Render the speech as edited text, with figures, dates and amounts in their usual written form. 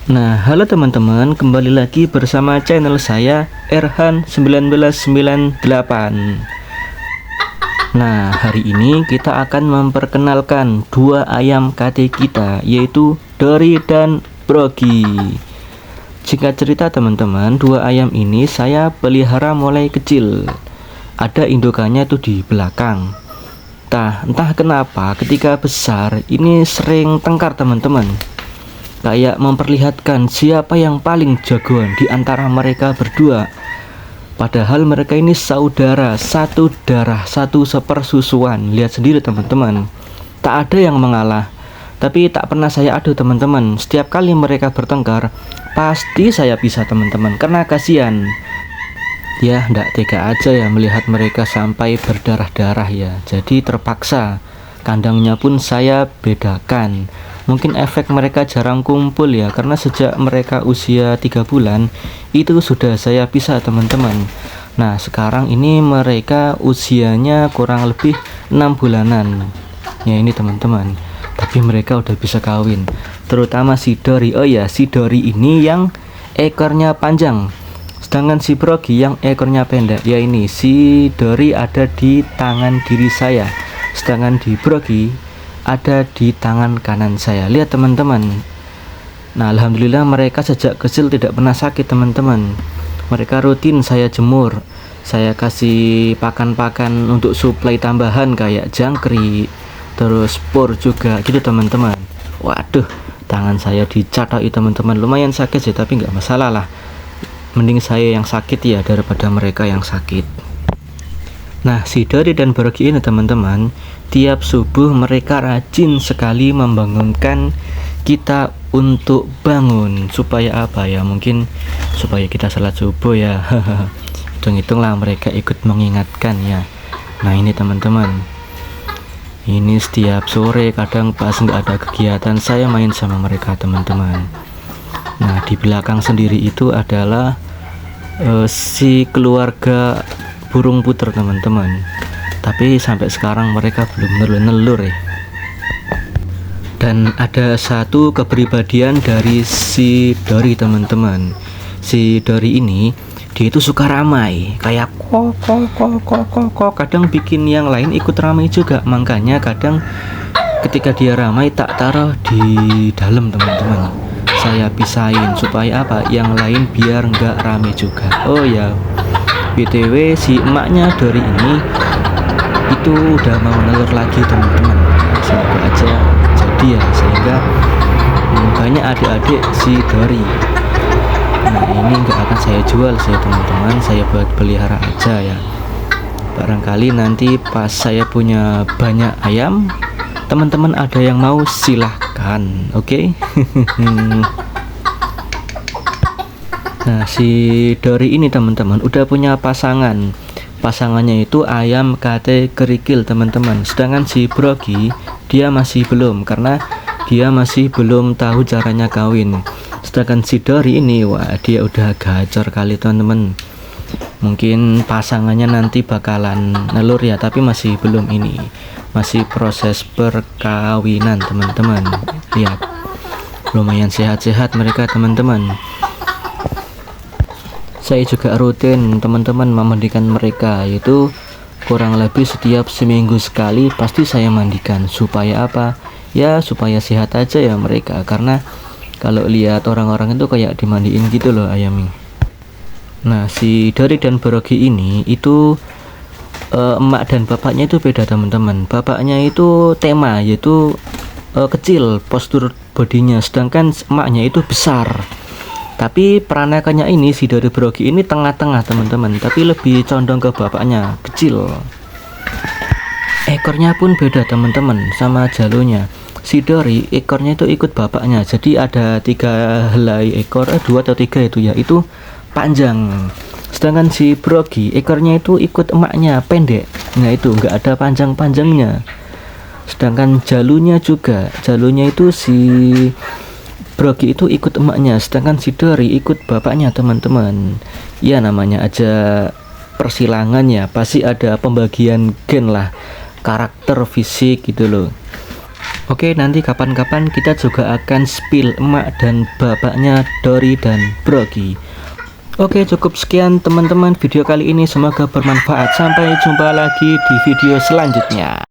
Nah, halo teman-teman, kembali lagi bersama channel saya Erhan 1998. Nah, hari ini kita akan memperkenalkan dua ayam KT kita, yaitu Dory dan Brogy. Singkat cerita teman-teman, dua ayam ini saya pelihara mulai kecil. Ada indukannya tuh di belakang. Entah kenapa ketika besar ini sering tengkar teman-teman. Kayak memperlihatkan siapa yang paling jagoan di antara mereka berdua. Padahal mereka ini saudara, satu darah, satu sepersusuan. Lihat sendiri teman-teman, tak ada yang mengalah. Tapi tak pernah saya adu teman-teman. Setiap kali mereka bertengkar, pasti saya pisah teman-teman, karena kasihan. Ya, ndak tega aja ya melihat mereka sampai berdarah-darah ya. Jadi terpaksa kandangnya pun saya bedakan. Mungkin efek mereka jarang kumpul ya, karena sejak mereka usia 3 bulan itu sudah saya pisah teman-teman. Nah, sekarang ini mereka usianya kurang lebih 6 bulanan. Ya ini teman-teman. Tapi mereka udah bisa kawin. Terutama si Dory. Oh ya, si Dory ini yang ekornya panjang. Sedangkan si Brogy yang ekornya pendek. Ya ini, si Dory ada di tangan kiri saya, sedangkan di Brogy ada di tangan kanan saya. Lihat teman-teman. Nah, alhamdulillah mereka sejak kecil tidak pernah sakit teman-teman. Mereka rutin saya jemur, saya kasih pakan-pakan untuk suplai tambahan kayak jangkrik, terus spur juga gitu teman-teman. Waduh, tangan saya dicatoi teman-teman, lumayan sakit sih, tapi nggak masalah lah. Mending saya yang sakit ya daripada mereka yang sakit. Nah, si Dory dan Brogy ini teman-teman, tiap subuh mereka rajin sekali membangunkan kita untuk bangun. Supaya apa ya? Mungkin supaya kita salat subuh ya. Hitung-hitunglah mereka ikut mengingatkan ya. Nah ini teman-teman, ini setiap sore kadang pas nggak ada kegiatan saya main sama mereka teman-teman. Nah, di belakang sendiri itu adalah si keluarga burung puter teman-teman. Tapi sampai sekarang mereka belum nelur ya. Dan ada satu kepribadian dari si Dory teman-teman. Si Dory ini dia itu suka ramai, kayak kok kadang bikin yang lain ikut ramai juga. Makanya kadang ketika dia ramai tak taruh di dalam teman-teman, saya pisahin supaya apa, yang lain biar nggak rame juga. Oh ya, BTW si emaknya Dory ini itu udah mau nelur lagi teman-teman. Semoga aja jadi ya, sehingga banyak adik-adik si Dory. Nah ini nggak akan saya jual sih teman-teman, saya buat pelihara aja ya. Barangkali nanti pas saya punya banyak ayam, teman-teman ada yang mau silahkan, oke? Nah, si Dory ini teman-teman udah punya pasangan. Pasangannya itu ayam KT kerikil teman-teman. Sedangkan si Brogy dia masih belum, karena dia masih belum tahu caranya kawin. Sedangkan si Dory ini, wah dia udah gacor kali teman-teman. Mungkin pasangannya nanti bakalan nelur ya, tapi masih belum ini. Masih proses perkawinan teman-teman. Lihat, lumayan sehat-sehat mereka teman-teman. Saya juga rutin teman-teman memandikan mereka, yaitu kurang lebih setiap seminggu sekali pasti saya mandikan. Supaya apa? Ya supaya sehat aja ya mereka, karena kalau lihat orang-orang itu kayak dimandiin gitu loh ayamnya. Nah, si Dory dan Brogy ini itu emak dan bapaknya itu beda teman-teman. Bapaknya itu tema, yaitu kecil postur bodinya, sedangkan emaknya itu besar. Tapi peranakannya ini si Dory Brogy ini tengah-tengah teman-teman, tapi lebih condong ke bapaknya, kecil. Ekornya pun beda teman-teman sama jalurnya. Si Dory ekornya itu ikut bapaknya, jadi ada 3 helai ekor, 2 atau 3 itu ya, itu panjang. Sedangkan si Brogy ekornya itu ikut emaknya, pendek. Nah itu nggak ada panjang-panjangnya. Sedangkan jalurnya itu si Brogy itu ikut emaknya, sedangkan si Dory ikut bapaknya teman-teman. Ya namanya aja persilangan ya, pasti ada pembagian gen lah, karakter fisik gitu loh. Oke, nanti kapan-kapan kita juga akan spill emak dan bapaknya Dory dan Brogy. Oke, cukup sekian teman-teman video kali ini, semoga bermanfaat. Sampai jumpa lagi di video selanjutnya.